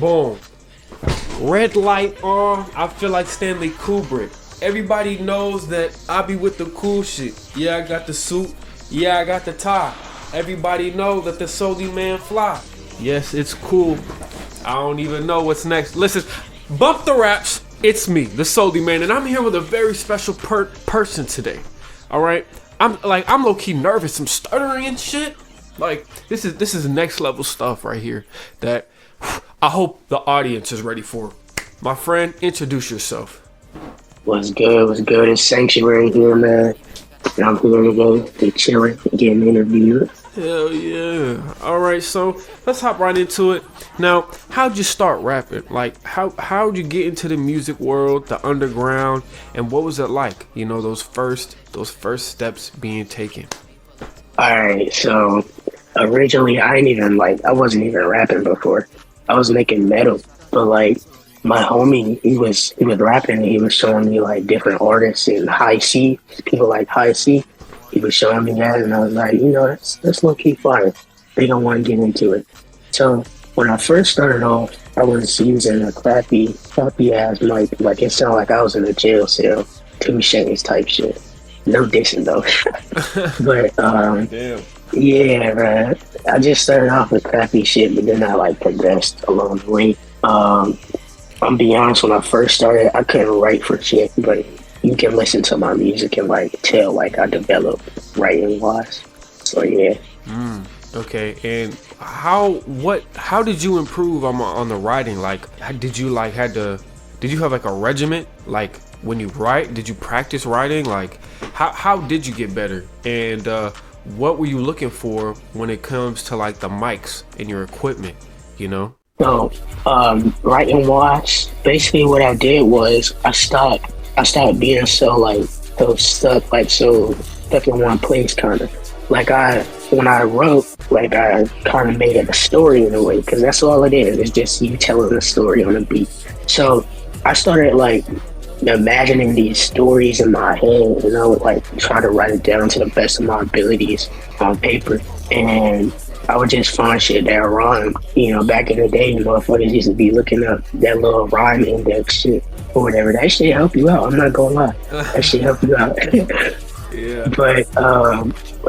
Boom. Red light on. I feel like Stanley Kubrick. Everybody knows that I be with the cool shit. Yeah, I got the suit. Yeah, I got the tie. Everybody know that the soldi man fly. Yes, it's cool. I don't even know what's next. Listen, bump the raps. It's me, the soldi man, and I'm here with a very special person today. All right, I'm low key nervous. I'm stuttering and shit. Like this is next level stuff right here that I hope the audience is ready for. My friend, introduce yourself. What's good? What's good? It's Sanctuary here, man. And I'm here today, they chilling, getting interviewed. Hell yeah. All right, so let's hop right into it. Now, how'd you start rapping? Like, how'd you get into the music world, the underground, and what was it like? You know, those first steps being taken. All right, so originally I wasn't even rapping before. I was making metal, but like my homie, he was rapping and he was showing me like different artists in high C, people like high C. He was showing me that, and I was like, you know, that's low key fire. They don't want to get into it. So when I first started off, I was using a crappy ass mic. Like it sounded like I was in a jail cell, 2 Chainz type shit. No dissing though. But damn. Yeah, man. I just started off with crappy shit, but then I like progressed along the way. I'm be honest, when I first started, I couldn't write for shit, but you can listen to my music and like tell like I developed writing wise. So yeah. Okay, and how did you improve on the writing? Like, did you have like a regiment? Like when you write, did you practice writing? Like, how did you get better? And what were you looking for when it comes to like the mics and your equipment? You know. So writing wise, basically what I did was I stopped being so stuck in one place kind of. Like when I wrote, like I kind of made it a story in a way, because that's all it is. It's just you telling a story on a beat. So I started like imagining these stories in my head, and I would like try to write it down to the best of my abilities on paper. And I would just find shit that rhymed. You know, back in the day, motherfuckers used to be looking up that little rhyme index shit or whatever. That shit help you out. I'm not gonna lie. That shit help you out. Yeah. But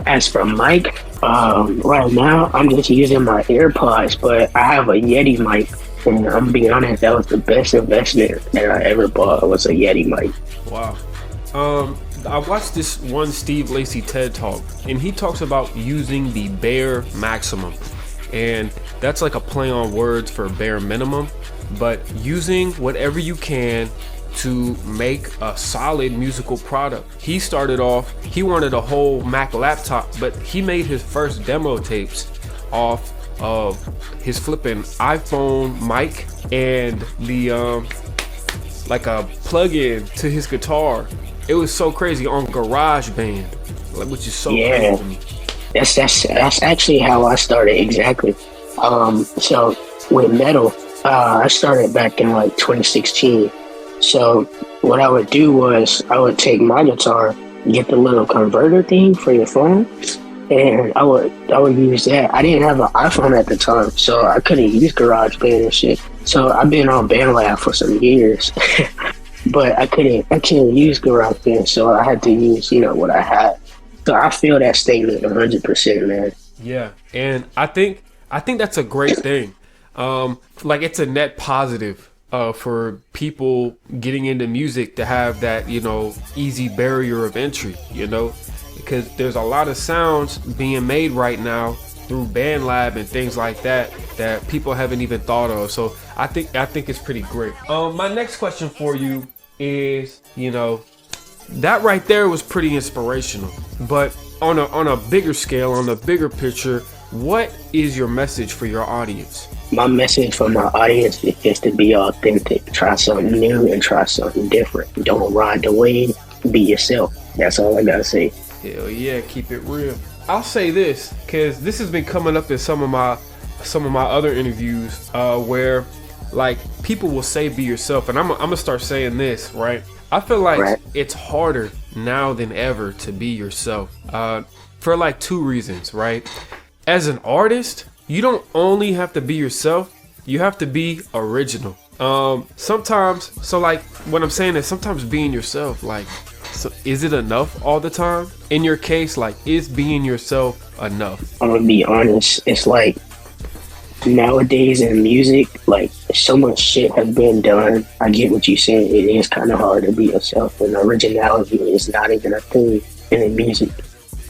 as for mic, right now I'm just using my AirPods, but I have a Yeti mic, and I'm being honest, that was the best investment that I ever bought. Was a Yeti mic. Wow. I watched this one Steve Lacy TED Talk, and he talks about using the bare maximum, and that's like a play on words for bare minimum, but using whatever you can to make a solid musical product. He started off, he wanted a whole Mac laptop, but he made his first demo tapes off of his flipping iPhone mic and the like a plug-in to his guitar. It was so crazy on GarageBand, which is so crazy to me. That's actually how I started exactly. So with metal, I started back in like 2016. So what I would do was I would take my guitar, get the little converter thing for your phone, and I would use that. I didn't have an iPhone at the time, so I couldn't use GarageBand and shit. So I've been on BandLab for some years. But I couldn't use GarageBand, so I had to use, what I had. So I feel that statement 100%, man. Yeah, and I think that's a great thing. Like it's a net positive for people getting into music to have that, easy barrier of entry, because there's a lot of sounds being made right now through BandLab and things like that people haven't even thought of. So I think it's pretty great. My next question for you is, that right there was pretty inspirational, but on a bigger scale, on a bigger picture, what is your message for your audience? My message for my audience is just to be authentic. Try something new and try something different. Don't ride the wave. Be yourself. That's all I gotta say. Hell yeah, keep it real. I'll say this, because this has been coming up in some of my other interviews, where like people will say be yourself, and I'm gonna start saying this, right? I feel like it's harder now than ever to be yourself, for like 2 reasons, right? As an artist, you don't only have to be yourself, You have to be original. Sometimes, so like what I'm saying is sometimes being yourself, like, so is it enough all the time? In your case, like, is being yourself enough? I'm gonna be honest. It's like nowadays in music, like so much shit has been done. I get what you're saying. It is kind of hard to be yourself, and originality is not even a thing in the music.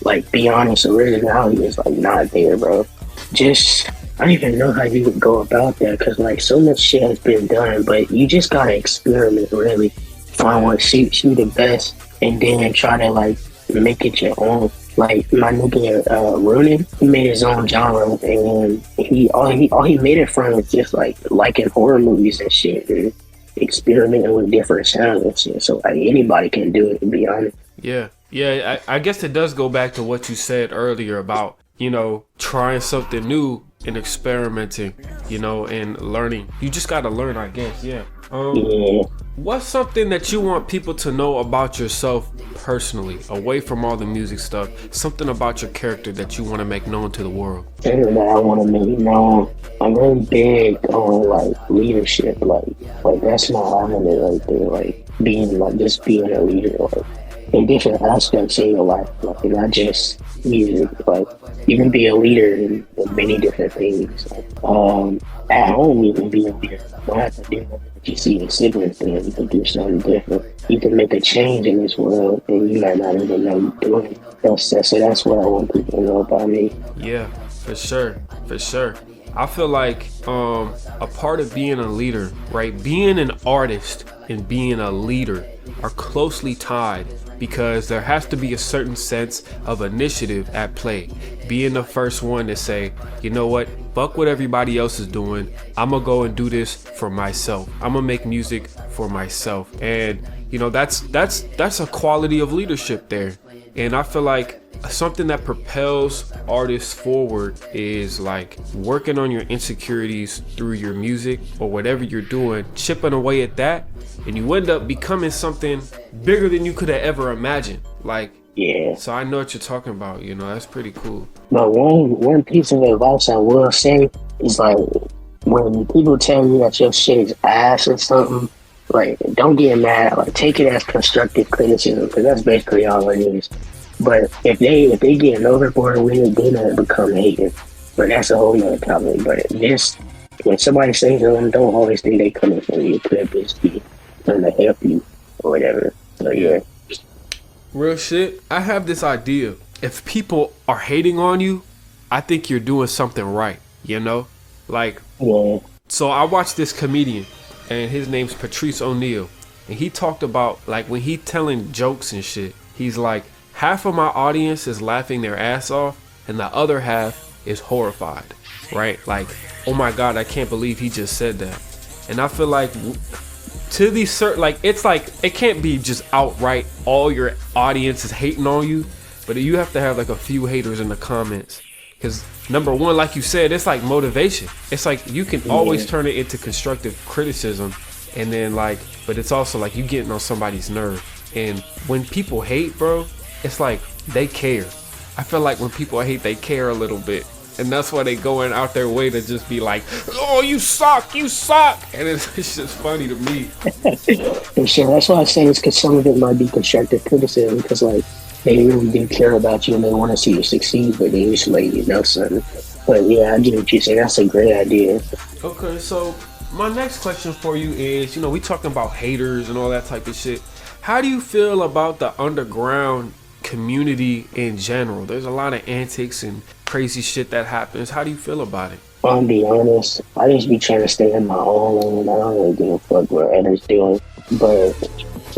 Like, be honest, originality is like not there, bro. Just, I don't even know how you would go about that, because like so much shit has been done, but you just gotta experiment, really find what suits you the best, and then try to like make it your own. Like my nigga Ronin, he made his own genre, and all he made it from was just like liking horror movies and shit, and experimenting with different sounds and shit. So like anybody can do it, to be honest. Yeah, I guess it does go back to what you said earlier about, you know, trying something new and experimenting, you know, and learning. You just gotta learn, I guess. Yeah. What's something that you want people to know about yourself personally, away from all the music stuff? Something about your character that you want to make known to the world? Thing that I want to make known, I'm really big on like leadership. Like that's my element right there. Like being a leader, like in different aspects of your life, like not just music. Like you can be a leader in many different things. Like, at home, you can be a leader. You don't have to do what you see your siblings doing. You can do something different. You can make a change in this world, and you might not even know you're doing it. So that's what I want people to know about me. Yeah, for sure. I feel like a part of being a leader, right? Being an artist and being a leader are closely tied, because there has to be a certain sense of initiative at play. Being the first one to say, you know what, fuck what everybody else is doing. I'm gonna go and do this for myself. I'm gonna make music for myself. And you know, that's a quality of leadership there. And I feel like something that propels artists forward is like working on your insecurities through your music or whatever you're doing, chipping away at that, and you end up becoming something bigger than you could have ever imagined. Like, yeah. So I know what you're talking about, you know, that's pretty cool. But one piece of advice I will say is like, when people tell you that your shit is ass or something, like, don't get mad. Like, take it as constructive criticism, because that's basically all it is. But if they get overboard with it, then it become hating. But that's a whole nother topic. But this, when somebody says something, don't always think they coming from you. Could just be trying to help you or whatever. So yeah. Real shit. I have this idea. If people are hating on you, I think you're doing something right. You know, like. Yeah. So I watched this comedian, and his name's Patrice O'Neal, and he talked about like when he telling jokes and shit. He's like, half of my audience is laughing their ass off, and the other half is horrified, right? Like, oh my God, I can't believe he just said that. And I feel like to these certain, like, it's like, it can't be just outright all your audience is hating on you, but you have to have like a few haters in the comments. Because number one, like you said, it's like motivation. It's like you can always turn it into constructive criticism, and then like, but it's also like you getting on somebody's nerve. And when people hate, bro, it's like they care. I feel like when people hate, they care a little bit, and that's why they going out their way to just be like, "Oh, you suck," and it's just funny to me. For sure, that's why I say it's because some of it might be constructive criticism, because like they really do care about you and they want to see you succeed, but they just let you know something. But yeah, I get what you say. That's a great idea. Okay, so my next question for you is, you know, we talking about haters and all that type of shit. How do you feel about the underground community in general? There's a lot of antics and crazy shit that happens. How do you feel about it? I'll be honest, I just be trying to stay in my own lane. I don't really give a fuck what others doing. But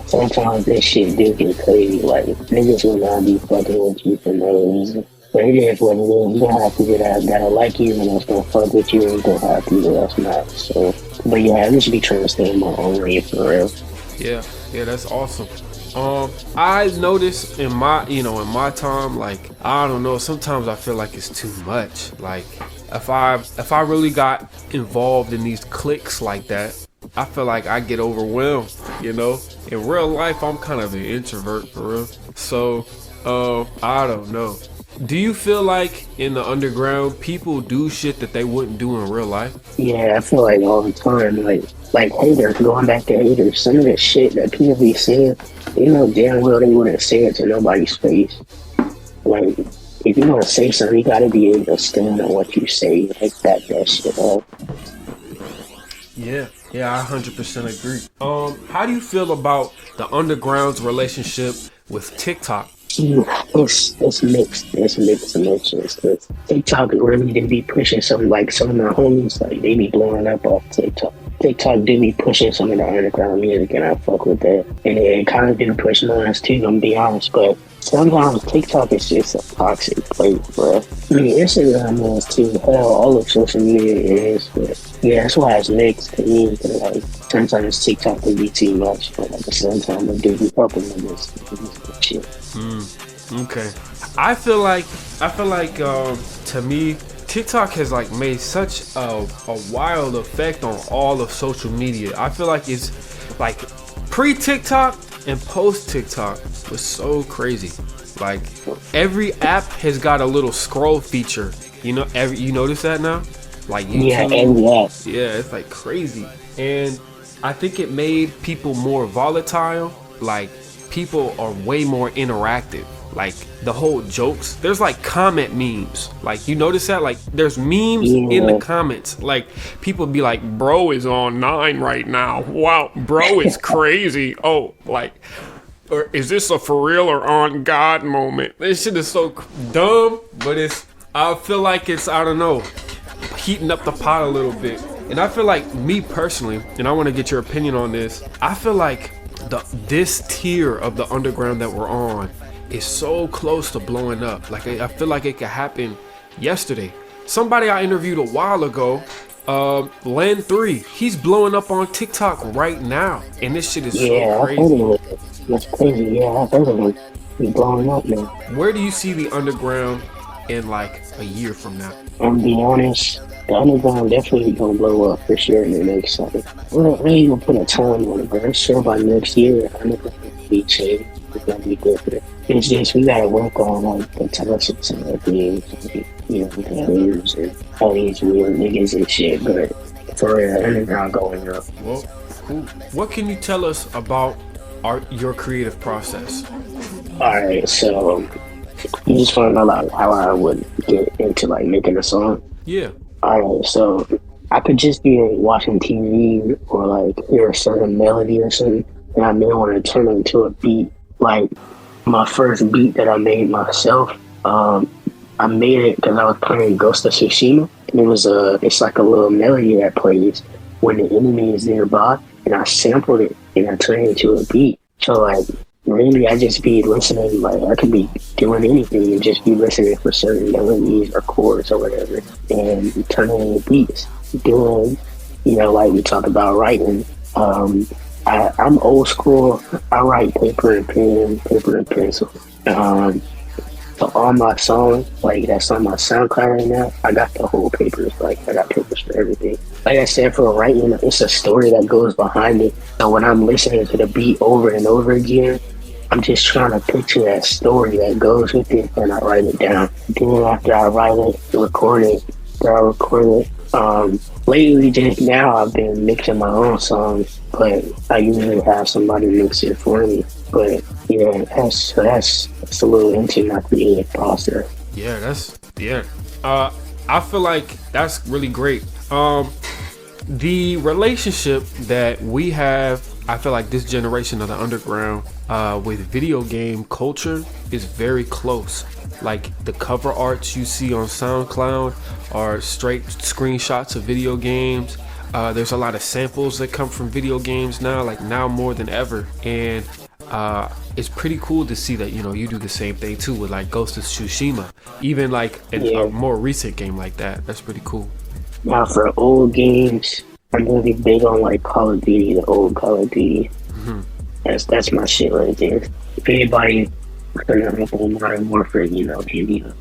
sometimes this shit do get crazy. Like, niggas will not be fucking with you for no reason. But it is what it is. You don't have people that'll like you and that's gonna fuck with you, and you don't have people that's not. So, but yeah, I just be trying to stay in my own lane for real. Yeah, that's awesome. I noticed in my time, like, I don't know, sometimes I feel like it's too much. Like, if I really got involved in these cliques like that, I feel like I get overwhelmed, you know? In real life, I'm kind of an introvert, for real. So, I don't know. Do you feel like in the underground people do shit that they wouldn't do in real life? Yeah, I feel like all the time, like haters, going back to haters, some of the shit that people be saying, you know damn well they wouldn't say it to nobody's face. Like, if you want to say something, you gotta be able to stand on what you say, like that shit up. Yeah, I 100% agree. How do you feel about the underground's relationship with TikTok? It's mixed. It's mixed emotions. Cause TikTok really did be pushing some, like some of my homies, like they be blowing up off TikTok. TikTok did be pushing some of the underground music, and I fuck with that. And it kind of did push mine too, I'm gonna be honest. But sometimes TikTok is just a toxic place, bro. I mean, Instagram is too. Hell, all of social media is. But yeah, that's why it's mixed to me. Cause, like, sometimes TikTok can be too much, but at the same time, it do be helping with this shit. Okay. I feel like to me, TikTok has like made such a wild effect on all of social media. I feel like it's like pre-TikTok and post-TikTok was so crazy. Like every app has got a little scroll feature. You know, you notice that now? Like YouTube. Yeah, and yeah, it's like crazy. And I think it made people more volatile. Like people are way more interactive. Like the whole jokes, there's like comment memes. Like you notice that? Like there's memes in the comments. Like people be like, bro is on 9 right now. Wow, bro is crazy. Oh, like, or is this a for real or on God moment? This shit is so dumb, but I feel like it's, I don't know, heating up the pot a little bit. And I feel like me personally, and I want to get your opinion on this, I feel like this tier of the underground that we're on is so close to blowing up. Like I feel like it could happen yesterday. Somebody I interviewed a while ago, Len 3, he's blowing up on TikTok right now, and this shit is so crazy. It's crazy. Yeah, I heard of it. He's blowing up, man. Where do you see the underground in like a year from now? I'm be honest, the underground definitely gonna blow up for sure in the next time. We're really gonna put a time on it, but I'm sure by next year, underground will be changed. It's gonna be different. It's just we gotta work on like the intelligence and the beings, you know, the haters and all these weird niggas and shit. But for real, underground going up. Well, cool. What can you tell us about your creative process? Alright, so you just want to know like how I would get into like making a song? Yeah. Alright, so I could just be watching TV or like hear a certain melody or something, and I may want to turn it into a beat. Like my first beat that I made myself, I made it because I was playing Ghost of Tsushima, and it's like a little melody that plays when the enemy is nearby, and I sampled it and I turned it into a beat. So like really I just be listening, like I could be doing anything and just be listening for certain melodies or chords or whatever and turning into beats. Doing, you know, like we talk about writing, I'm old school. I write paper and pen, paper and pencil. So all my songs, like that's on my SoundCloud right now, I got the whole papers. Like I got papers for everything. Like I said, for writing, it's a story that goes behind it. So when I'm listening to the beat over and over again, I'm just trying to picture that story that goes with it, and I write it down. Then after I write it, record it. Lately, just now, I've been mixing my own songs, but I usually have somebody mix it for me. But yeah, that's a little into my creative process. Yeah, I feel like that's really great. The relationship that we have, I feel like this generation of the underground with video game culture is very close. Like the cover arts you see on SoundCloud are straight screenshots of video games. There's a lot of samples that come from video games now, like now more than ever. And it's pretty cool to see that, you know, you do the same thing too with like Ghost of Tsushima, even like a more recent game like that. That's pretty cool. Now for old games, I'm really big on like Call of Duty, the old Call of Duty. Mm-hmm. That's my shit right there. If anybody putting up on Modern Warfare, you know, hit me up.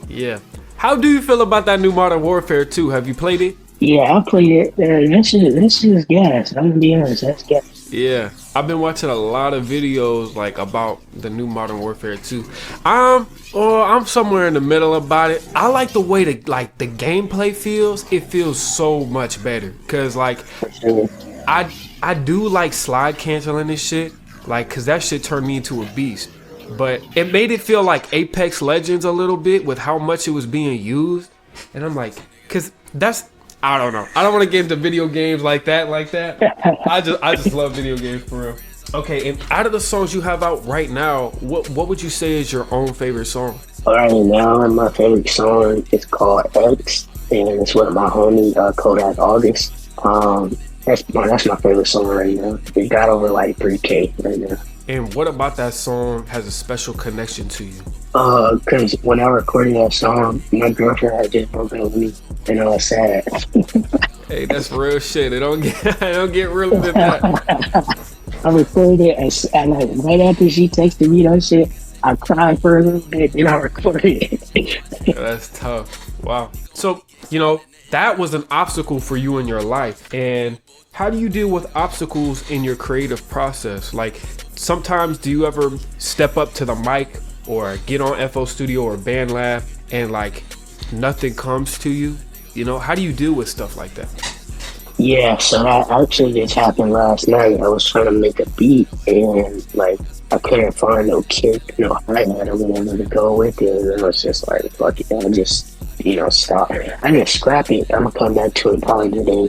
Yeah. How do you feel about that new Modern Warfare 2? Have you played it? Yeah, I played it. This is gas. I'm gonna be honest, that's gas. Yeah, I've been watching a lot of videos like about the new Modern Warfare 2. I'm somewhere in the middle about it. I like the way the gameplay feels. It feels so much better because like I do like slide canceling this shit, like because that shit turned me into a beast. But it made it feel like Apex Legends a little bit with how much it was being used, and I'm like, because that's. I don't know. I don't want to get into video games like that. I just love video games for real. Okay, and out of the songs you have out right now, what would you say is your own favorite song? Right now, my favorite song is called X, and it's with my homie Kodak August. That's my favorite song right now. It got over like 3K right now. And what about that song has a special connection to you? Cause when I recorded that song, my girlfriend had just broken up with me, and I was sad. Hey, that's real shit. It don't get realer than that. I recorded it, and like right after she texted me that shit, I cried for a little bit, and I recorded it. Yeah, that's tough. Wow. So that was an obstacle for you in your life, and how do you deal with obstacles in your creative process? Like, sometimes do you ever step up to the mic or get on FO Studio or BandLab and like nothing comes to you? How do you deal with stuff like that? Yeah, so that actually just happened last night. I was trying to make a beat and like I couldn't find no kick, no hi-hat or whatever to go with it. And I was just like, fuck it, I'll just, stop. I didn't scrap it. I'm gonna come back to it probably today.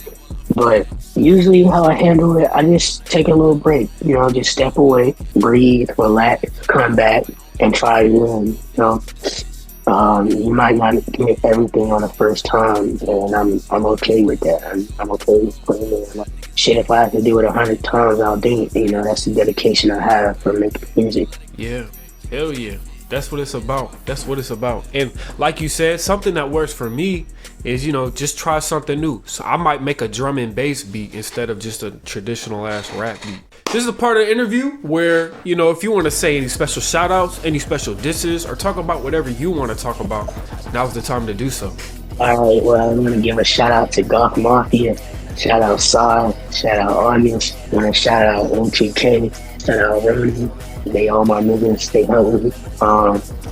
But usually how I handle it, I just take a little break, just step away, breathe, relax, come back, and try again. You might not get everything on the first time, and I'm okay with that. I'm okay with putting it. Like, shit, if I have to do it 100 times, I'll do it. That's the dedication I have for making music. Yeah, hell yeah. That's what it's about. That's what it's about. And like you said, something that works for me is, just try something new. So I might make a drum and bass beat instead of just a traditional ass rap beat. This is a part of the interview where, if you want to say any special shout outs, any special disses, or talk about whatever you want to talk about, now's the time to do so. All right, well, I'm going to give a shout out to Goth Mafia, shout out Sod, shout out August, I want to shout out OTK, shout out Ronnie. They all my niggas, they help me.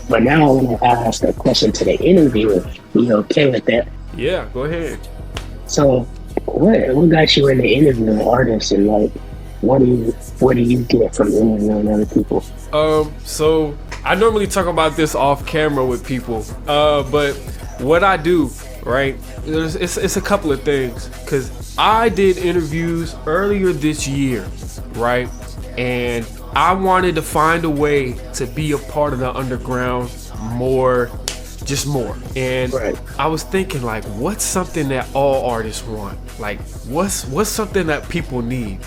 But now I want to ask a question to the interviewer. You okay with that? Yeah, go ahead. So, what got you into interviewing artists, and like, what do you get from interviewing other people? So I normally talk about this off camera with people. But what I do, right? It's a couple of things, because I did interviews earlier this year, right? And I wanted to find a way to be a part of the underground more. And right. I was thinking, like, what's something that all artists want? Like, what's something that people need?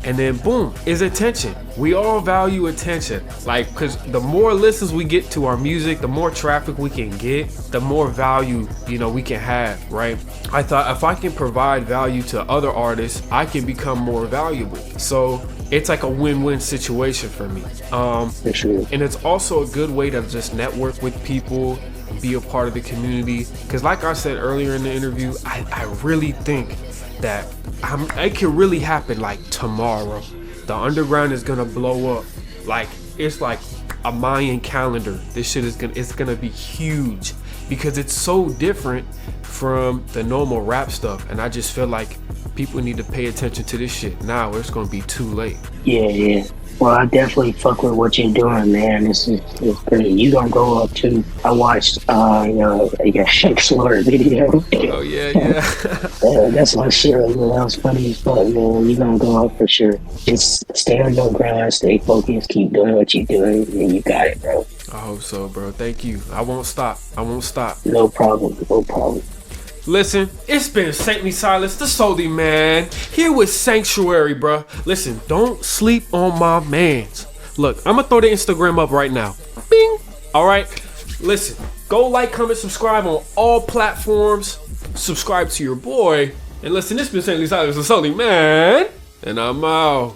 And then boom, is attention. We all value attention. Like, because the more listens we get to our music, the more traffic we can get, the more value, we can have, right? I thought if I can provide value to other artists, I can become more valuable. So it's like a win-win situation for me. And it's also a good way to just network with people, be a part of the community. Because like I said earlier in the interview, I really think that it can really happen like tomorrow. The underground is gonna blow up. Like, it's like a Mayan calendar. This shit is gonna be huge because it's so different from the normal rap stuff. And I just feel like people need to pay attention to this shit now, or it's gonna be too late. Yeah. Well, I definitely fuck with what you're doing, man. It's great. You gonna go up too. I watched your Shake Slaughter video. Oh yeah. Yeah, that's my shit. That was funny as fuck, man. You gonna go up for sure. Just stay on your grind, stay focused, keep doing what you're doing, and you got it, bro. I hope so, bro. Thank you. I won't stop. No problem. Listen, it's been Saintly Silence, the Soldi man, here with Sanctuary, bruh. Listen, don't sleep on my mans. Look, I'm gonna throw the Instagram up right now. Bing! Alright? Listen, go like, comment, subscribe on all platforms. Subscribe to your boy. And listen, it's been Saintly Silence, the Soldi man. And I'm out.